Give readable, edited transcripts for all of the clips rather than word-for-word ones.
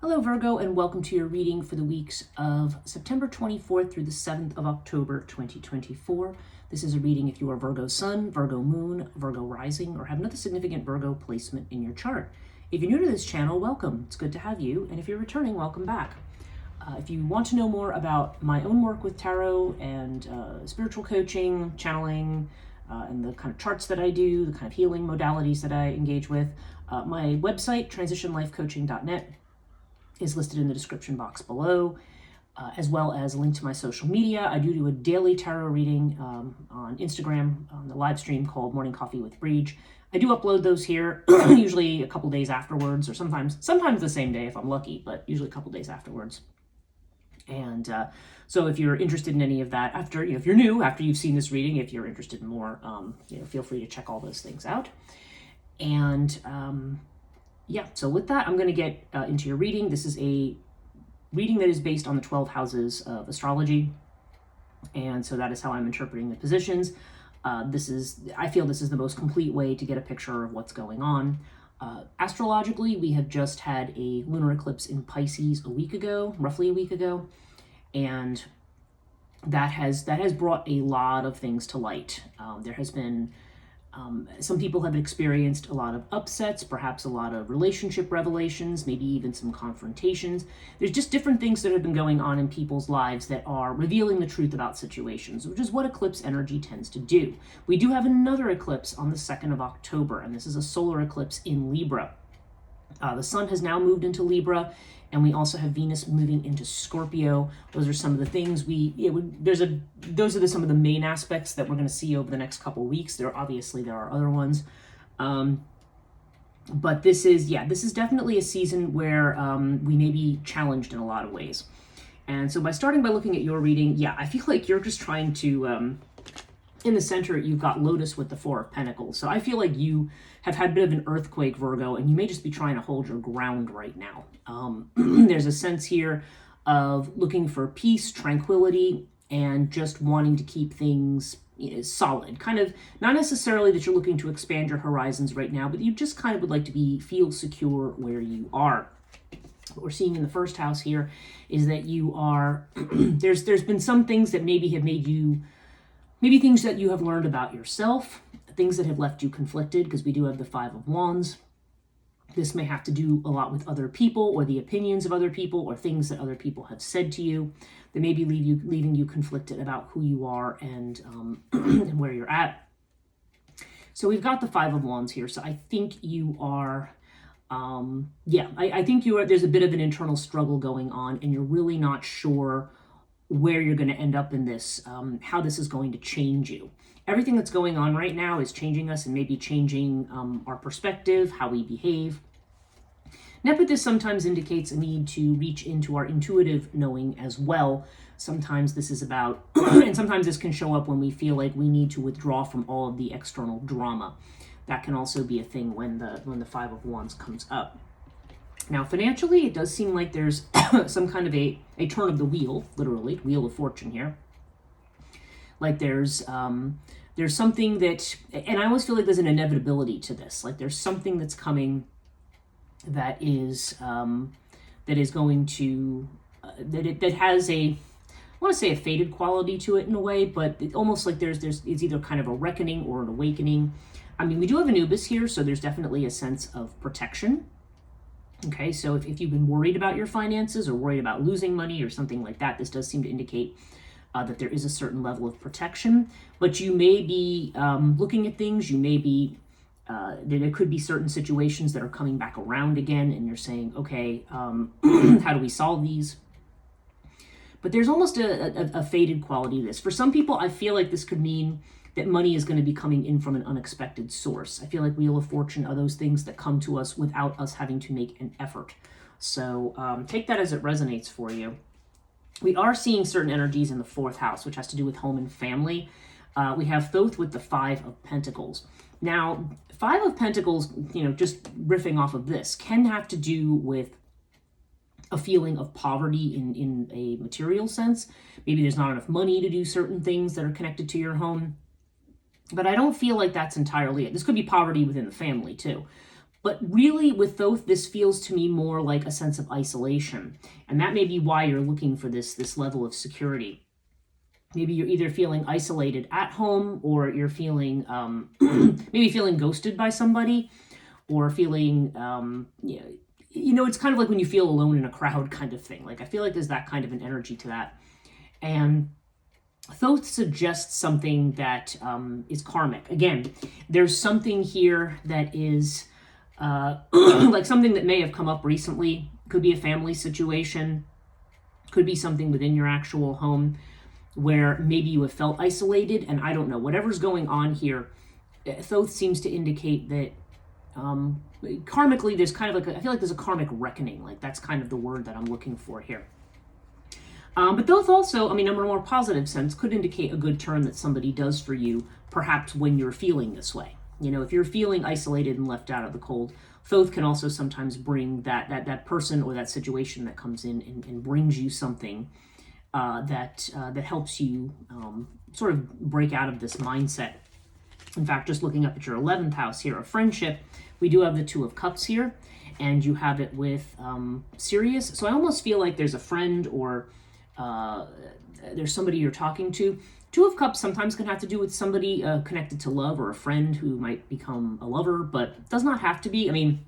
Hello Virgo, and welcome to your reading for the weeks of September 24th through the 7th of October 2024. This is a reading if you are Virgo Sun, Virgo Moon, Virgo Rising, or have another significant Virgo placement in your chart. If you're new to this channel, welcome. It's good to have you, and if you're returning, welcome back. If you want to know more about my own work with tarot and spiritual coaching, channeling, and the kind of charts that I do, the kind of healing modalities that I engage with, my website, transitionlifecoaching.net, is listed in the description box below, as well as a link to my social media. I do a daily tarot reading on Instagram on the live stream called Morning Coffee with Breege. I do upload those here, usually a couple days afterwards, or sometimes the same day if I'm lucky, but usually a couple days afterwards. And so if you're interested in any of that, after if you're new, after you've seen this reading, if you're interested in more, feel free to check all those things out. And yeah, so with that, I'm going to get into your reading. This is a reading that is based on the 12 houses of astrology. And so that is how I'm interpreting the positions. I feel this is the most complete way to get a picture of what's going on. Astrologically, we have just had a lunar eclipse in Pisces roughly a week ago. And that has brought a lot of things to light. There has been some people have experienced a lot of upsets, perhaps a lot of relationship revelations, maybe even some confrontations. There's just different things that have been going on in people's lives that are revealing the truth about situations, which is what eclipse energy tends to do. We do have another eclipse on the 2nd of October, and this is a solar eclipse in Libra. The sun has now moved into Libra, and we also have Venus moving into Scorpio. Those are some of the things some of the main aspects that we're going to see over the next couple weeks. There are other ones, but this is definitely a season where we may be challenged in a lot of ways. And so by looking at your reading, I feel like you're just trying to. In the center, you've got Lotus with the Four of Pentacles. So I feel like you have had a bit of an earthquake, Virgo, and you may just be trying to hold your ground right now. There's a sense here of looking for peace, tranquility, and just wanting to keep things solid. Kind of, not necessarily that you're looking to expand your horizons right now, but you just kind of would like to feel secure where you are. What we're seeing in the first house here is that you are, there's been some things that maybe have made you, maybe things that you have learned about yourself, things that have left you conflicted, because we do have the Five of Wands. This may have to do a lot with other people or the opinions of other people or things that other people have said to you that maybe leaving you conflicted about who you are and, and where you're at. So we've got the Five of Wands here. So I think you are, I think there's a bit of an internal struggle going on, and you're really not sure where you're going to end up in this, how this is going to change you. Everything that's going on right now is changing us and maybe changing our perspective, how we behave. This sometimes indicates a need to reach into our intuitive knowing as well. Sometimes this is about, and sometimes this can show up when we feel like we need to withdraw from all of the external drama. That can also be a thing when the Five of Wands comes up. Now, financially, it does seem like there's some kind of a turn of the wheel, literally, Wheel of Fortune here. Like there's something that, and I always feel like there's an inevitability to this. Like there's something that's coming that is going to, that has I want to say a faded quality to it in a way, but almost like it's either kind of a reckoning or an awakening. I mean, we do have Anubis here, so there's definitely a sense of protection. Okay, so if you've been worried about your finances or worried about losing money or something like that, this does seem to indicate that there is a certain level of protection. But you may be looking at things, you may be, there could be certain situations that are coming back around again, and you're saying, okay, how do we solve these? But there's almost a faded quality to this. For some people, I feel like this could mean that money is going to be coming in from an unexpected source. I feel like Wheel of Fortune are those things that come to us without us having to make an effort. So take that as it resonates for you. We are seeing certain energies in the 4th house, which has to do with home and family. We have Thoth with the Five of Pentacles. Now, Five of Pentacles, just riffing off of this, can have to do with a feeling of poverty in a material sense. Maybe there's not enough money to do certain things that are connected to your home. But I don't feel like that's entirely it. This could be poverty within the family too. But really, with Thoth, this feels to me more like a sense of isolation. And that may be why you're looking for this level of security. Maybe you're either feeling isolated at home, or you're feeling maybe feeling ghosted by somebody, or feeling it's kind of like when you feel alone in a crowd kind of thing. Like, I feel like there's that kind of an energy to that. And Thoth suggests something that is karmic. Again, there's something here that is like something that may have come up recently. Could be a family situation, could be something within your actual home where maybe you have felt isolated, and I don't know, whatever's going on here, Thoth seems to indicate that karmically there's kind of like, I feel like there's a karmic reckoning. Like, that's kind of the word that I'm looking for here. But Thoth also, I mean, in a more positive sense, could indicate a good turn that somebody does for you, perhaps when you're feeling this way. If you're feeling isolated and left out of the cold, Thoth can also sometimes bring that person or that situation that comes in and brings you something that helps you sort of break out of this mindset. In fact, just looking up at your 11th house here of friendship, we do have the Two of Cups here, and you have it with Sirius. So I almost feel like there's a friend, or there's somebody you're talking to. Two of Cups sometimes can have to do with somebody connected to love, or a friend who might become a lover, but does not have to be. I mean,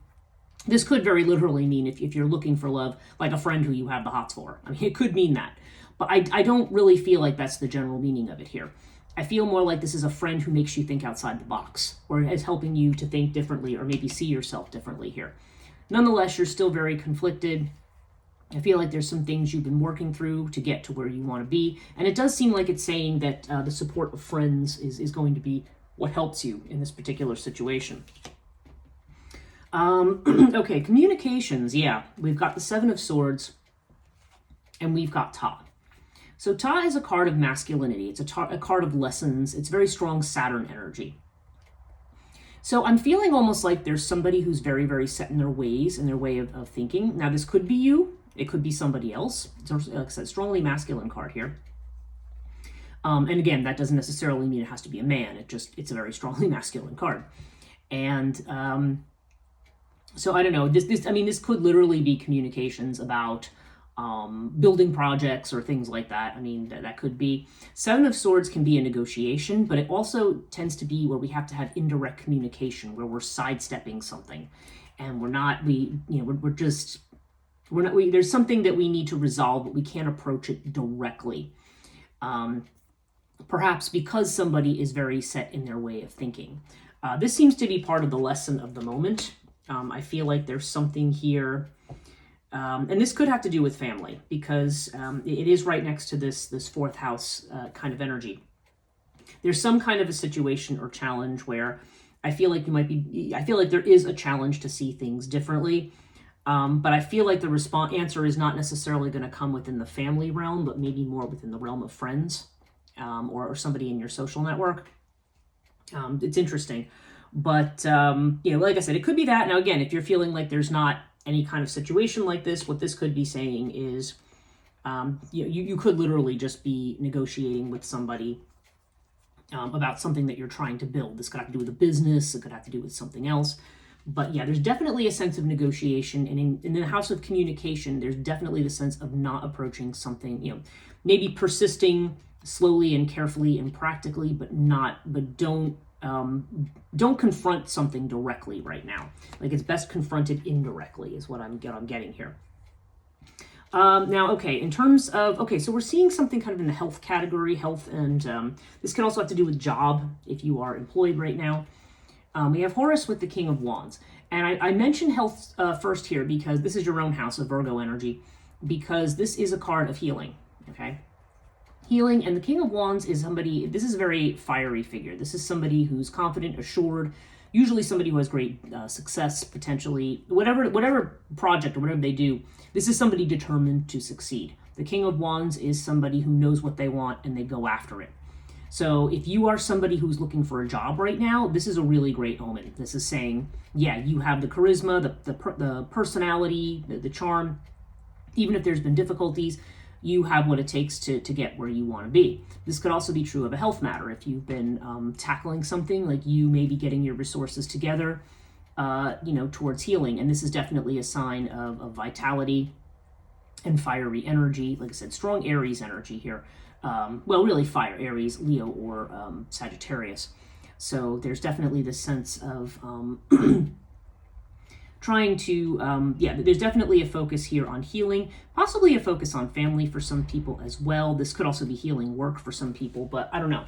this could very literally mean, if you're looking for love, like a friend who you have the hots for. I mean, it could mean that. But I don't really feel like that's the general meaning of it here. I feel more like this is a friend who makes you think outside the box, or is helping you to think differently, or maybe see yourself differently here. Nonetheless, you're still very conflicted. I feel like there's some things you've been working through to get to where you want to be. And it does seem like it's saying that the support of friends is going to be what helps you in this particular situation. Okay, communications. Yeah, we've got the Seven of Swords, and we've got Ta. So Ta is a card of masculinity. It's a card of lessons. It's very strong Saturn energy. So I'm feeling almost like there's somebody who's very, very set in their ways and their way of thinking. Now, this could be you. It could be somebody else. It's like I said, strongly masculine card here. And again, that doesn't necessarily mean it has to be a man. It's a very strongly masculine card. And so I don't know. This could literally be communications about building projects or things like that. I mean, that could be. Seven of Swords can be a negotiation, but it also tends to be where we have to have indirect communication, where we're sidestepping something, and there's something that we need to resolve, but we can't approach it directly. Perhaps because somebody is very set in their way of thinking. This seems to be part of the lesson of the moment. I feel like there's something here. And this could have to do with family, because it is right next to this fourth house kind of energy. There's some kind of a situation or challenge where I feel like there is a challenge to see things differently. But I feel like the answer is not necessarily going to come within the family realm, but maybe more within the realm of friends, or somebody in your social network. It's interesting. But, like I said, it could be that. Now, again, if you're feeling like there's not any kind of situation like this, what this could be saying is, you could literally just be negotiating with somebody about something that you're trying to build. This could have to do with a business. It could have to do with something else. But yeah, there's definitely a sense of negotiation. And in the house of communication, there's definitely the sense of not approaching something, maybe persisting slowly and carefully and practically, but don't confront something directly right now. Like, it's best confronted indirectly is what I'm getting here. Now, okay, in terms of, so we're seeing something kind of in the health category, and this can also have to do with job if you are employed right now. We have Horus with the King of Wands. And I mentioned health first here because this is your own house of Virgo energy, because this is a card of healing, okay? Healing, and the King of Wands is this is a very fiery figure. This is somebody who's confident, assured, usually somebody who has great success, potentially, whatever project or whatever they do, this is somebody determined to succeed. The King of Wands is somebody who knows what they want and they go after it. So if you are somebody who's looking for a job right now, this is a really great omen. This is saying, yeah, you have the charisma, the personality, the charm. Even if there's been difficulties, you have what it takes to get where you want to be. This could also be true of a health matter. If you've been tackling something, like you may be getting your resources together towards healing. And this is definitely a sign of vitality and fiery energy. Like I said, strong Aries energy here. Well, really fire, Aries, Leo, or Sagittarius. So there's definitely this sense of trying to, there's definitely a focus here on healing, possibly a focus on family for some people as well. This could also be healing work for some people, but I don't know.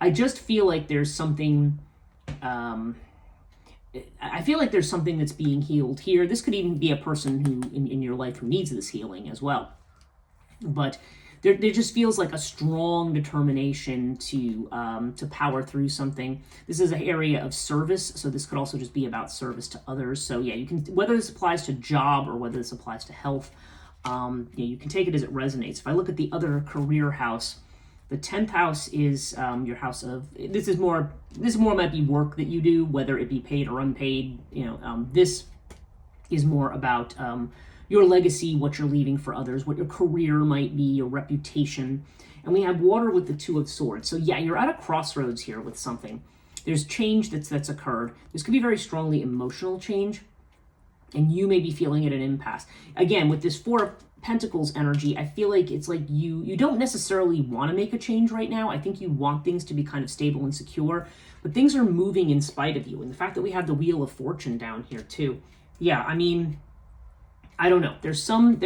I just feel like there's something, I feel like there's something that's being healed here. This could even be a person who in your life who needs this healing as well. But there just feels like a strong determination to power through something. This is an area of service, so this could also just be about service to others. So yeah, you can, whether this applies to job or whether this applies to health, you can take it as it resonates. If I look at the other career house, the 10th house is your house of, this more might be work that you do, whether it be paid or unpaid. This is more about your legacy, what you're leaving for others, what your career might be, your reputation. And we have water with the 2 of Swords. So yeah, you're at a crossroads here with something. There's change that's occurred. This could be very strongly emotional change, and you may be feeling it at an impasse. Again, with this 4 of Pentacles energy, I feel like it's like you don't necessarily want to make a change right now. I think you want things to be kind of stable and secure, but things are moving in spite of you. And the fact that we have the Wheel of Fortune down here too. Yeah, I mean, I don't know. There's some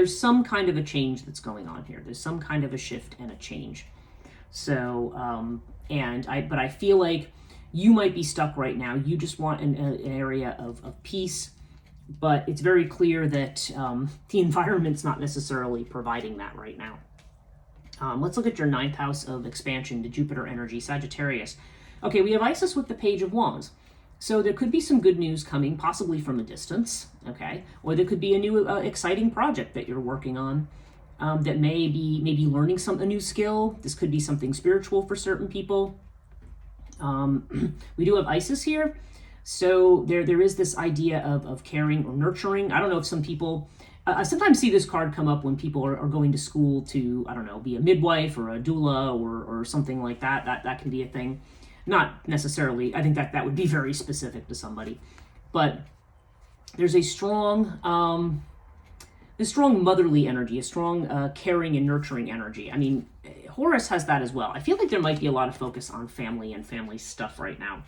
kind of a change that's going on here. There's some kind of a shift and a change. So, but I feel like you might be stuck right now. You just want an area of peace, but it's very clear that the environment's not necessarily providing that right now. Let's look at your 9th house of expansion, the Jupiter energy, Sagittarius. Okay, we have Isis with the Page of Wands. So there could be some good news coming, possibly from a distance, okay? Or there could be a new exciting project that you're working on that may be learning a new skill. This could be something spiritual for certain people. We do have Isis here. So there is this idea of caring or nurturing. I don't know if some people, I sometimes see this card come up when people are going to school to, I don't know, be a midwife or a doula or something like that. That can be a thing. Not necessarily, I think that would be very specific to somebody. But there's a strong motherly energy, a strong caring and nurturing energy. I mean, Horus has that as well. I feel like there might be a lot of focus on family and family stuff right now.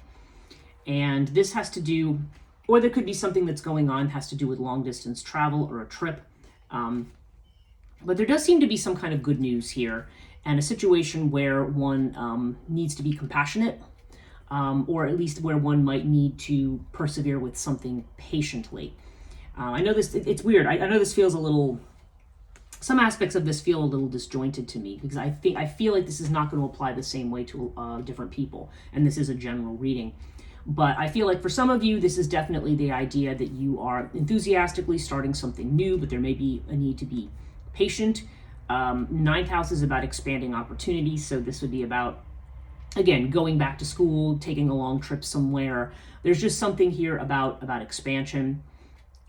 And this has to do, or there could be something that's going on, has to do with long distance travel or a trip. But there does seem to be some kind of good news here, and a situation where one needs to be compassionate, or at least where one might need to persevere with something patiently. I know this, it's weird. I know this feels a little, some aspects of this feel a little disjointed to me, because I feel like this is not going to apply the same way to different people, and this is a general reading. But I feel like for some of you, this is definitely the idea that you are enthusiastically starting something new, but there may be a need to be patient. 9th house is about expanding opportunities. So this would be about, again, going back to school, taking a long trip somewhere. There's just something here about expansion.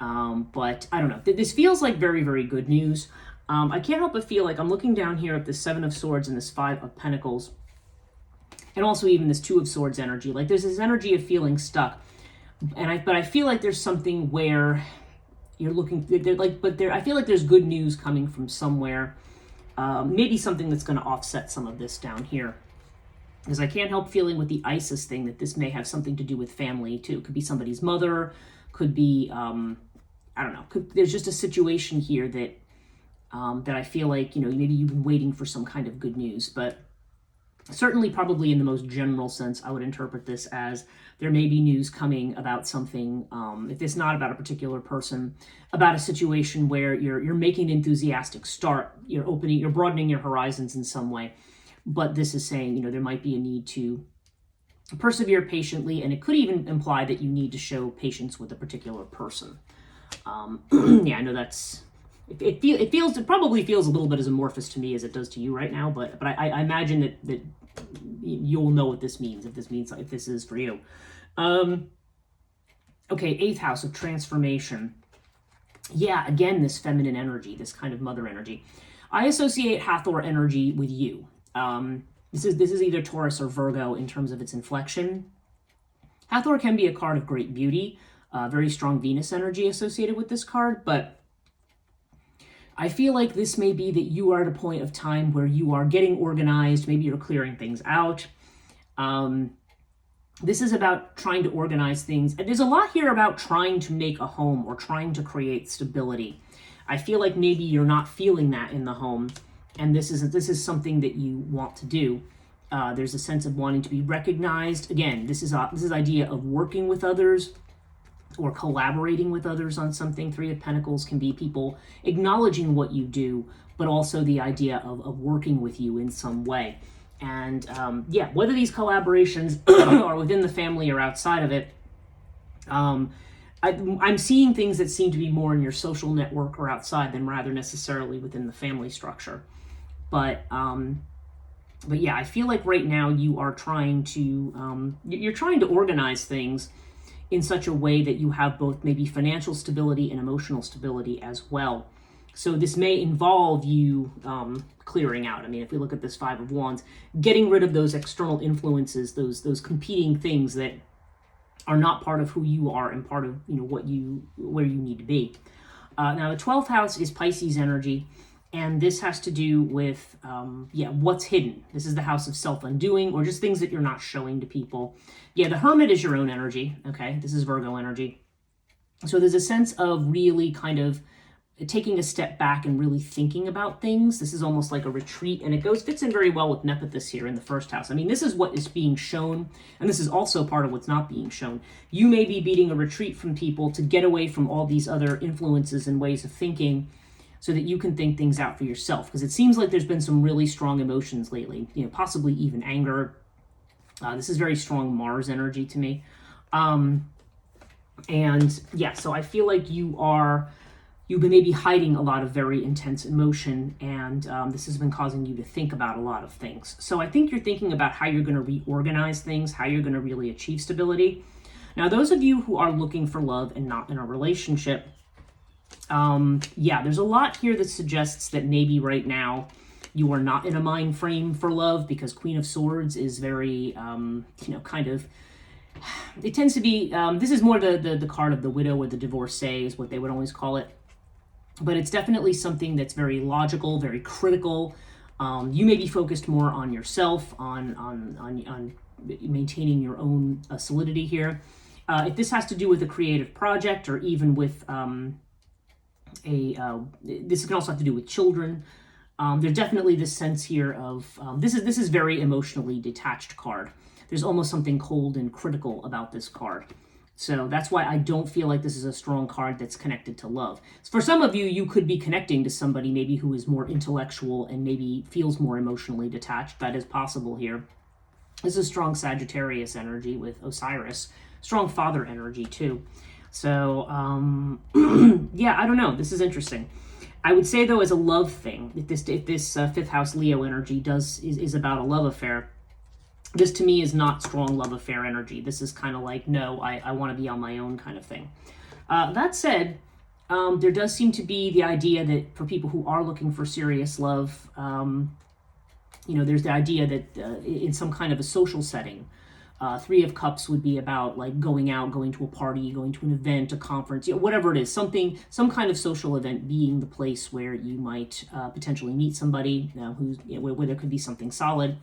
But I don't know. This feels like very, very good news. I can't help but feel like I'm looking down here at the 7 of Swords and this 5 of Pentacles. And also even this 2 of Swords energy. Like there's this energy of feeling stuck. But I feel like there's something where you're looking, I feel like there's good news coming from somewhere. Maybe something that's going to offset some of this down here. Because I can't help feeling with the Isis thing that this may have something to do with family too. Could be somebody's mother, could be, I don't know. There's just a situation here that I feel like, maybe you've been waiting for some kind of good news. But certainly, probably in the most general sense, I would interpret this as there may be news coming about something, if it's not about a particular person, about a situation where you're making an enthusiastic start, you're broadening your horizons in some way. But this is saying, there might be a need to persevere patiently, and it could even imply that you need to show patience with a particular person. Yeah, I know that's, it probably feels a little bit as amorphous to me as it does to you right now, but I imagine that you'll know what this means, if this is for you. Okay, 8th house of transformation. Yeah, again, this feminine energy, this kind of mother energy. I associate Hathor energy with you. This is either Taurus or Virgo in terms of its inflection. Hathor can be a card of great beauty, very strong Venus energy associated with this card, but I feel like this may be that you are at a point of time where you are getting organized. Maybe you're clearing things out. This is about trying to organize things. There's a lot here about trying to make a home or trying to create stability. I feel like maybe you're not feeling that in the home, and this is something that you want to do. There's a sense of wanting to be recognized. Again, this is idea of working with others or collaborating with others on something. Three of Pentacles can be people acknowledging what you do, but also the idea of working with you in some way. And yeah, whether these collaborations are within the family or outside of it, I'm seeing things that seem to be more in your social network or outside than rather necessarily within the family structure. But yeah, I feel like right now you are trying to you're trying to organize things in such a way that you have both maybe financial stability and emotional stability as well. So this may involve you clearing out. I mean, if we look at this Five of Wands, getting rid of those external influences, those competing things that are not part of who you are and part of where you need to be. Now the 12th house is Pisces energy, and this has to do with what's hidden. This is the house of self-undoing, or just things that you're not showing to people. Yeah, the Hermit is your own energy. Okay, this is Virgo energy. So there's a sense of really kind of taking a step back and really thinking about things. This is almost like a retreat, and it fits in very well with Nephthys here in the first house. I mean, this is what is being shown, and this is also part of what's not being shown. You may be beating a retreat from people to get away from all these other influences and ways of thinking so that you can think things out for yourself, because it seems like there's been some really strong emotions lately, possibly even anger. This is very strong Mars energy to me. And yeah, so I feel like you've been maybe hiding a lot of very intense emotion, and this has been causing you to think about a lot of things. So I think you're thinking about how you're going to reorganize things, how you're going to really achieve stability. Now, those of you who are looking for love and not in a relationship, there's a lot here that suggests that maybe right now you are not in a mind frame for love, because Queen of Swords is very, kind of, it tends to be, this is more the card of the widow or the divorcee is what they would always call it. But it's definitely something that's very logical, very critical. You may be focused more on yourself, on maintaining your own solidity here. If this has to do with a creative project, or even with this can also have to do with children. There's definitely this sense here of this is very emotionally detached card. There's almost something cold and critical about this card. So that's why I don't feel like this is a strong card that's connected to love. For some of you, you could be connecting to somebody maybe who is more intellectual and maybe feels more emotionally detached. That is possible here. This is strong Sagittarius energy with Osiris. Strong father energy too. So, yeah, I don't know. This is interesting. I would say, though, as a love thing, if this fifth house Leo energy is about a love affair, this to me is not strong love affair energy. This is kind of like, no, I want to be on my own kind of thing. That said, there does seem to be the idea that for people who are looking for serious love, there's the idea that in some kind of a social setting, Three of Cups would be about like going out, going to a party, going to an event, a conference, whatever it is, some kind of social event being the place where you might potentially meet somebody where there could be something solid.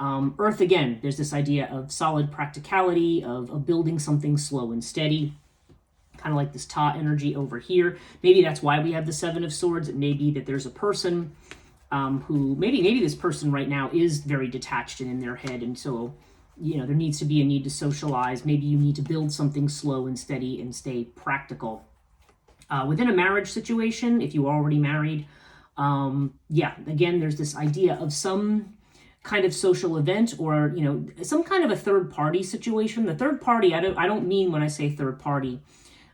Earth, again, there's this idea of solid practicality, of building something slow and steady, kind of like this Ta energy over here. Maybe that's why we have the Seven of Swords. It may be that there's a person who, maybe this person right now is very detached and in their head, and so, there needs to be a need to socialize. Maybe you need to build something slow and steady and stay practical. Within a marriage situation, if you are already married, again, there's this idea of some kind of social event, or some kind of a third party situation. The third party, I don't mean when I say third party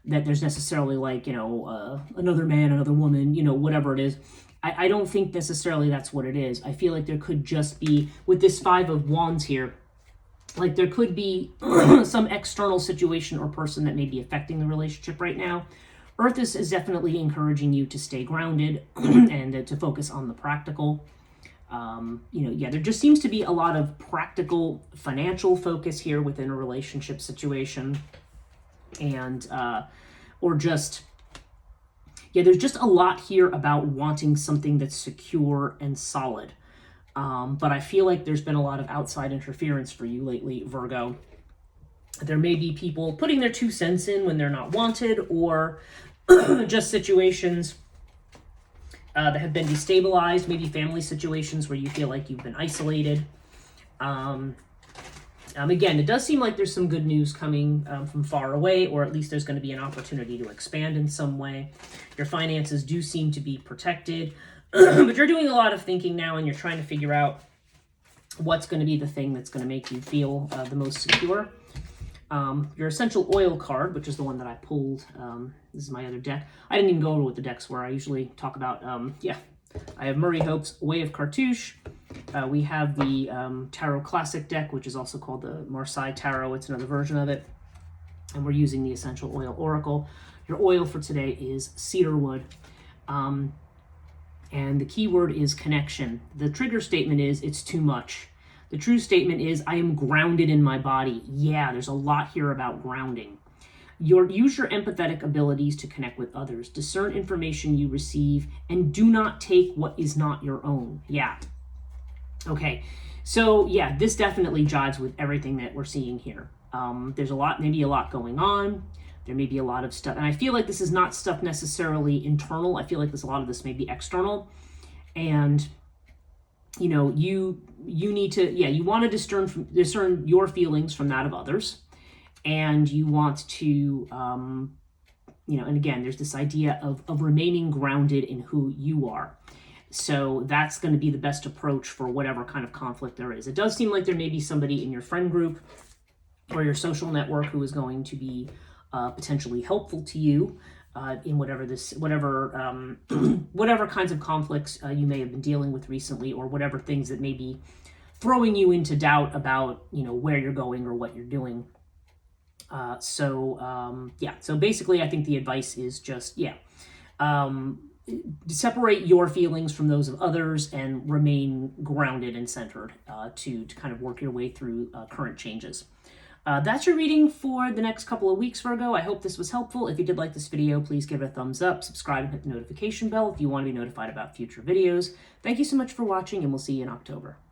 that there's necessarily like another man, another woman, whatever it is. I don't think necessarily that's what it is. I feel like there could just be, with this Five of Wands here, like there could be some external situation or person that may be affecting the relationship right now. Earth is definitely encouraging you to stay grounded and to focus on the practical. There just seems to be a lot of practical financial focus here within a relationship situation. and or just, yeah, there's just a lot here about wanting something that's secure and solid. But I feel like there's been a lot of outside interference for you lately, Virgo. There may be people putting their 2 cents in when they're not wanted, or just situations that have been destabilized, maybe family situations where you feel like you've been isolated. Again, it does seem like there's some good news coming from far away, or at least there's going to be an opportunity to expand in some way. Your finances do seem to be protected, but you're doing a lot of thinking now, and you're trying to figure out what's going to be the thing that's going to make you feel the most secure. Your essential oil card, which is the one that I pulled, this is my other deck. I didn't even go over what the decks were. I usually talk about, I have Murray Hope's Way of Cartouche. We have the Tarot Classic deck, which is also called the Marseille Tarot. It's another version of it. And we're using the Essential Oil Oracle. Your oil for today is cedarwood. And the key word is connection. The trigger statement is, it's too much. The true statement is, I am grounded in my body. Yeah, there's a lot here about grounding. Use your empathetic abilities to connect with others. Discern information you receive, and do not take what is not your own. Yeah. Okay. So yeah, this definitely jives with everything that we're seeing here. There's maybe a lot going on. There may be a lot of stuff. And I feel like this is not stuff necessarily internal. I feel like a lot of this may be external. And you know, you need to, you want to discern your feelings from that of others. And you want to, and again, there's this idea of remaining grounded in who you are. So that's going to be the best approach for whatever kind of conflict there is. It does seem like there may be somebody in your friend group or your social network who is going to be potentially helpful to you in whatever kinds of conflicts you may have been dealing with recently, or whatever things that may be throwing you into doubt about, where you're going or what you're doing. So basically I think the advice is just, separate your feelings from those of others and remain grounded and centered to kind of work your way through current changes. That's your reading for the next couple of weeks, Virgo. I hope this was helpful. If you did like this video, please give it a thumbs up, subscribe, and hit the notification bell if you want to be notified about future videos. Thank you so much for watching, and we'll see you in October.